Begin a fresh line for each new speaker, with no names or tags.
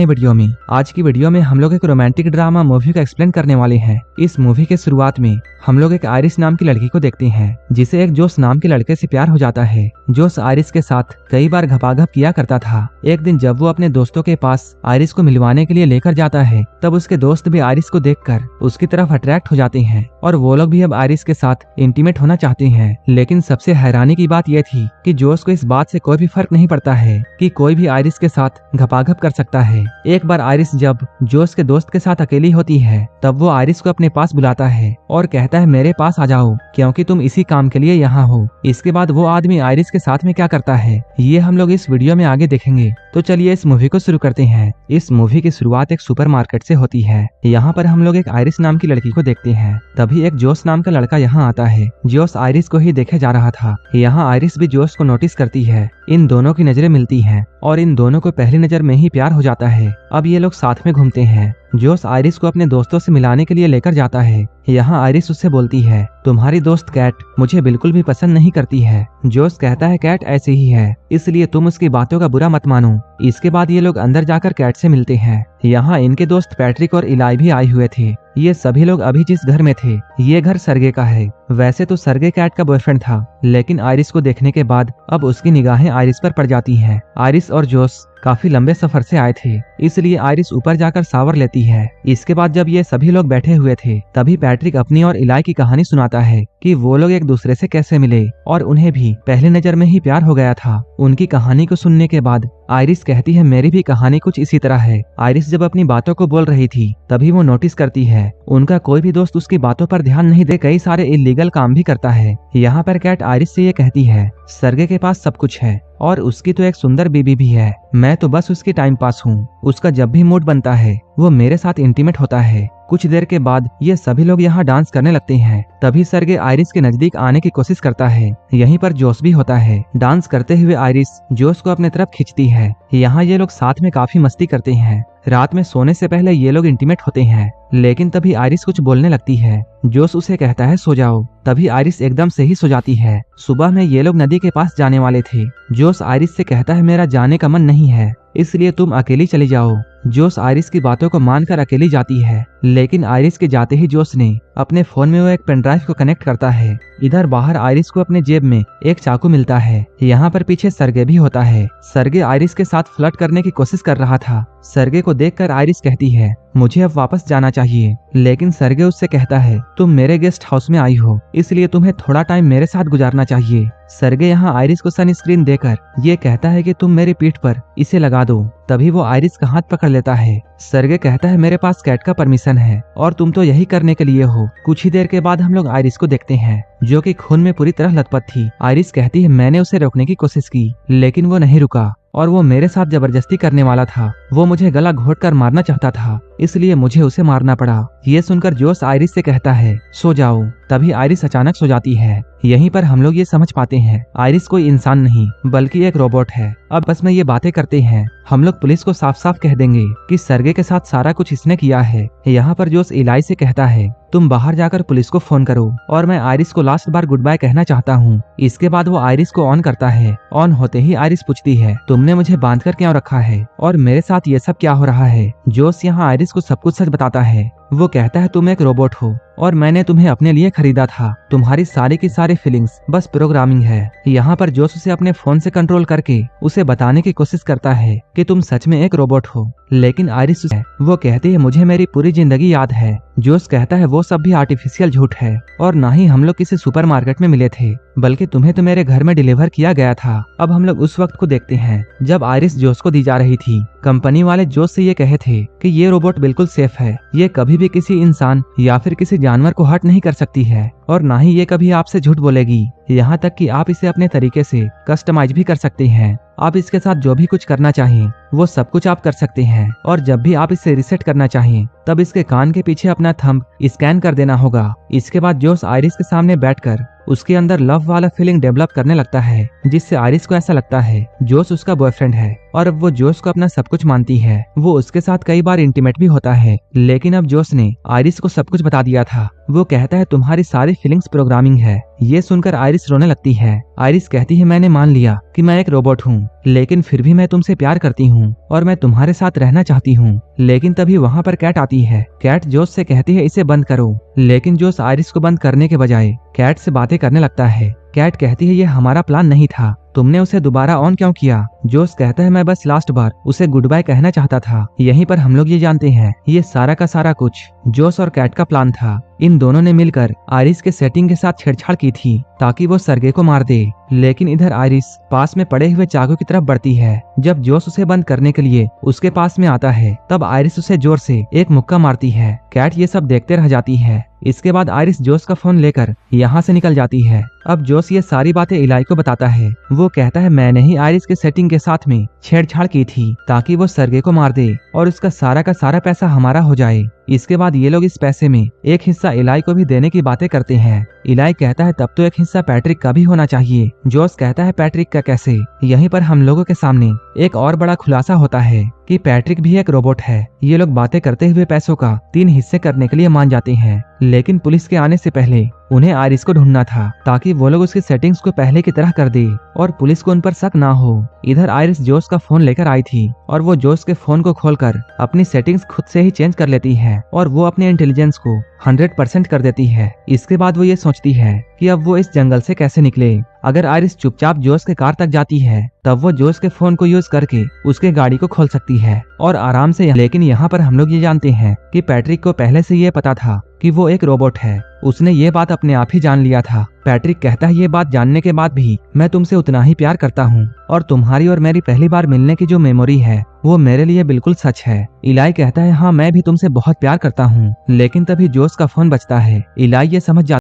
नए वीडियो में। आज की वीडियो में हम लोग एक रोमांटिक ड्रामा मूवी का एक्सप्लेन करने वाले हैं। इस मूवी के शुरुआत में हम लोग एक आयरिस नाम की लड़की को देखते हैं, जिसे एक जोश नाम के लड़के से प्यार हो जाता है। जोश आयरिस के साथ कई बार घपाघप किया करता था। एक दिन जब वो अपने दोस्तों के पास आयरिस को मिलवाने के लिए लेकर जाता है, तब उसके दोस्त भी आयरिस को देखकर उसकी तरफ अट्रैक्ट हो जाते हैं और वो लोग भी अब आयरिस के साथ इंटीमेट होना चाहते हैं। लेकिन सबसे हैरानी की बात यह थी कि जोश को इस बात से कोई भी फर्क नहीं पड़ता है कि कोई भी आयरिस के साथ घपाघप कर सकता है। एक बार आयरिस जब जोश के दोस्त के साथ अकेली होती है, तब वो आयरिस को अपने पास बुलाता है और कहता है मेरे पास आ जाओ, क्योंकि तुम इसी काम के लिए यहाँ हो। इसके बाद वो आदमी आयरिस के साथ में क्या करता है, ये हम लोग इस वीडियो में आगे देखेंगे। तो चलिए इस मूवी को शुरू करते हैं। इस मूवी की शुरुआत एक सुपरमार्केट से होती है। यहाँ पर हम लोग एक आयरिस नाम की लड़की को देखते हैं। तभी एक जोश नाम का लड़का यहाँ आता है। जोश आयरिस को ही देखे जा रहा था। यहाँ आयरिस भी जोश को नोटिस करती है। इन दोनों की नजरें मिलती हैं और इन दोनों को पहली नजर में ही प्यार हो जाता है। अब ये लोग साथ में घूमते हैं। जोश आयरिस को अपने दोस्तों से मिलाने के लिए लेकर जाता है। यहाँ आयरिस उससे बोलती है तुम्हारी दोस्त कैट मुझे बिल्कुल भी पसंद नहीं करती है। जोश कहता है कैट ऐसे ही है, इसलिए तुम उसकी बातों का बुरा मत मानो। इसके बाद ये लोग अंदर जाकर कैट से मिलते हैं। यहाँ इनके दोस्त पैट्रिक और इलाई भी आए हुए थे। ये सभी लोग अभी जिस घर में थे, ये घर सरगे का है। वैसे तो सरगे कैट का बॉयफ्रेंड था, लेकिन आयरिस को देखने के बाद अब उसकी निगाहें आयरिस पर पड़ जाती हैं। आयरिस और जोश काफी लंबे सफर से आए थे, इसलिए आयरिस ऊपर जाकर शावर लेती है। इसके बाद जब ये सभी लोग बैठे हुए थे, तभी पैट्रिक अपनी और इलाई की कहानी सुनाता है कि वो लोग एक दूसरे से कैसे मिले और उन्हें भी पहली नजर में ही प्यार हो गया था। उनकी कहानी को सुनने के बाद आयरिस कहती है मेरी भी कहानी कुछ इसी तरह है। आयरिस जब अपनी बातों को बोल रही थी, तभी वो नोटिस करती है उनका कोई भी दोस्त उसकी बातों पर ध्यान नहीं दे कई सारे इल्लीगल काम भी करता है। यहाँ पर कैट आयरिस से ये कहती है सरगे के पास सब कुछ है और उसकी तो एक सुंदर बीबी भी है, मैं तो बस उसकी टाइम पास हूँ। उसका जब भी मूड बनता है वो मेरे साथ इंटीमेट होता है। कुछ देर के बाद ये सभी लोग यहाँ डांस करने लगते हैं। तभी सरगे आयरिस के नजदीक आने की कोशिश करता है। यहीं पर जोश भी होता है। डांस करते हुए आयरिस जोश को अपने तरफ खींचती है। यहाँ ये लोग साथ में काफी मस्ती करते हैं। रात में सोने से पहले ये लोग इंटीमेट होते हैं, लेकिन तभी आयरिस कुछ बोलने लगती है। जोश उसे कहता है सो जाओ। तभी आयरिस एकदम से ही सो जाती है। सुबह में ये लोग नदी के पास जाने वाले थे। जोश आयरिस से कहता है मेरा जाने का मन नहीं है, इसलिए तुम अकेली चली जाओ। जोश आयरिस की बातों को मानकर अकेली जाती है, लेकिन आयरिस के जाते ही जोश ने अपने फोन में वो एक पेन ड्राइव को कनेक्ट करता है। इधर बाहर आयरिस को अपने जेब में एक चाकू मिलता है। यहाँ पर पीछे सरगे भी होता है। सरगे आयरिस के साथ फ्लर्ट करने की कोशिश कर रहा था। सरगे को देखकर आयरिस कहती है मुझे अब वापस जाना चाहिए, लेकिन सरगे उससे कहता है तुम मेरे गेस्ट हाउस में आई हो, इसलिए तुम्हें थोड़ा टाइम मेरे साथ गुजारना चाहिए। सरगे यहाँ आयरिस को सनस्क्रीन देकर ये कहता है कि तुम मेरी पीठ पर इसे लगा दो। तभी वो आयरिस का हाथ पकड़ लेता है। सरगे कहता है मेरे पास कैट का परमिशन है और तुम तो यही करने के लिए हो। कुछ ही देर के बाद हम लोग आयरिस को देखते हैं, जो कि खून में पूरी तरह लथपथ थी। आयरिस कहती है मैंने उसे रोकने की कोशिश की, लेकिन वो नहीं रुका और वो मेरे साथ जबरदस्ती करने वाला था। वो मुझे गला घोंटकर मारना चाहता था, इसलिए मुझे उसे मारना पड़ा। ये सुनकर जोश आयरिस से कहता है सो जाओ। तभी आयरिस अचानक सो जाती है। यहीं पर हम लोग ये समझ पाते हैं आयरिस कोई इंसान नहीं बल्कि एक रोबोट है। अब बस में ये बातें करते हैं। हम लोग पुलिस को साफ साफ कह देंगे कि सरगे के साथ सारा कुछ इसने किया है। यहाँ पर जोश इलाई से कहता है तुम बाहर जाकर पुलिस को फोन करो और मैं आयरिस को लास्ट बार गुड बाय कहना चाहता हूँ। इसके बाद वो आयरिस को ऑन करता है। ऑन होते ही आयरिस पूछती है तुमने मुझे बांध कर क्यों रखा है और मेरे साथ ये सब क्या हो रहा है। जोश यहाँ आयरिस को सब कुछ सच बताता है। वो कहता है तुम एक रोबोट हो और मैंने तुम्हें अपने लिए खरीदा था। तुम्हारी सारी की सारी फीलिंग्स बस प्रोग्रामिंग है। यहाँ पर जोश उसे अपने फोन से कंट्रोल करके उसे बताने की कोशिश करता है कि तुम सच में एक रोबोट हो, लेकिन आयरिस वो कहती है मुझे मेरी पूरी जिंदगी याद है। जोश कहता है वो सब भी आर्टिफिशियल झूठ है और ना ही हम लोग किसी सुपरमार्केट में मिले थे, बल्कि तुम्हें तो मेरे घर में डिलीवर किया गया था। अब हम लोग उस वक्त को देखते हैं जब आयरिस जोश को दी जा रही थी। कंपनी वाले जोश से ये कहे थे कि ये रोबोट बिल्कुल सेफ है, ये कभी भी किसी इंसान या फिर किसी जानवर को हर्ट नहीं कर सकती है और ना ही ये कभी आपसे झूठ बोलेगी। यहाँ तक कि आप इसे अपने तरीके से कस्टमाइज भी कर सकते हैं। आप इसके साथ जो भी कुछ करना चाहें वो सब कुछ आप कर सकते हैं और जब भी आप इसे रिसेट करना चाहें तब इसके कान के पीछे अपना थंब स्कैन कर देना होगा। इसके बाद जोश आयरिस के सामने बैठकर उसके अंदर लव वाला फीलिंग डेवलप करने लगता है, जिससे आयरिस को ऐसा लगता है जोश उसका बॉयफ्रेंड है और अब वो जोश को अपना सब कुछ मानती है। वो उसके साथ कई बार इंटीमेट भी होता है, लेकिन अब जोश ने आयरिस को सब कुछ बता दिया था। वो कहता है तुम्हारी सारी फीलिंग्स प्रोग्रामिंग है। ये सुनकर आयरिस रोने लगती है। आयरिस कहती है मैंने मान लिया कि मैं एक रोबोट हूँ, लेकिन फिर भी मैं तुमसे प्यार करती हूँ और मैं तुम्हारे साथ रहना चाहती हूँ। लेकिन तभी वहाँ पर कैट आती है। कैट जोश से कहती है इसे बंद करो, लेकिन जोश आयरिस को बंद करने के बजाय कैट से बातें करने लगता है। कैट कहती है ये हमारा प्लान नहीं था, तुमने उसे दोबारा ऑन क्यों किया? जोश कहता है मैं बस लास्ट बार उसे गुड बाय कहना चाहता था। यहीं पर हम लोग ये जानते हैं ये सारा का सारा कुछ जोश और कैट का प्लान था। इन दोनों ने मिलकर आयरिस के सेटिंग के साथ छेड़छाड़ की थी ताकि वो सरगे को मार दे। लेकिन इधर आयरिस पास में पड़े हुए चाकू की तरफ बढ़ती है। जब जोश उसे बंद करने के लिए उसके पास में आता है, तब आयरिस उसे जोर से एक मुक्का मारती है। कैट ये सब देखते रह जाती है। इसके बाद आयरिस जोश का फोन लेकर यहाँ से निकल जाती है। अब जोश ये सारी बातें इलाई को बताता है। वो कहता है मैंने ही आयरिस के सेटिंग के साथ में छेड़छाड़ की थी ताकि वो सरगे को मार दे और उसका सारा का सारा पैसा हमारा हो जाए। इसके बाद ये लोग इस पैसे में एक हिस्सा इलाई को भी देने की बातें करते हैं। इलाई कहता है तब तो एक हिस्सा पैट्रिक का भी होना चाहिए। जोश कहता है पैट्रिक का कैसे? यहीं पर हम लोगों के सामने एक और बड़ा खुलासा होता है कि पैट्रिक भी एक रोबोट है। ये लोग बातें करते हुए पैसों का 3 हिस्से करने के लिए मान जाते हैं, लेकिन पुलिस के आने से पहले उन्हें आयरिस को ढूंढना था ताकि वो लोग उसकी सेटिंग्स को पहले की तरह कर दे और पुलिस को उन पर शक ना हो। इधर आयरिस जोश का फोन लेकर आई थी और वो जोश के फोन को खोलकर अपनी सेटिंग्स खुद से ही चेंज कर लेती है और वो अपने इंटेलिजेंस को 100% कर देती है। इसके बाद वो ये सोचती है कि अब वो इस जंगल से कैसे निकले। अगर आयरिस चुपचाप जोश के कार तक जाती है, तब वो जोश के फोन को यूज करके उसके गाड़ी को खोल सकती है और आराम से। लेकिन यहाँ पर हम लोग ये जानते हैं कि पैट्रिक को पहले से ये पता था कि वो एक रोबोट है। उसने ये बात अपने आप ही जान लिया था। पैट्रिक कहता है ये बात जानने के बाद भी मैं तुमसे उतना ही प्यार करता हूँ और तुम्हारी और मेरी पहली बार मिलने की जो मेमोरी है वो मेरे लिए बिल्कुल सच है। इलाई कहता है हाँ मैं भी तुमसे बहुत प्यार करता हूँ। लेकिन तभी जोश का फोन बजता है। इलाई ये समझ जाता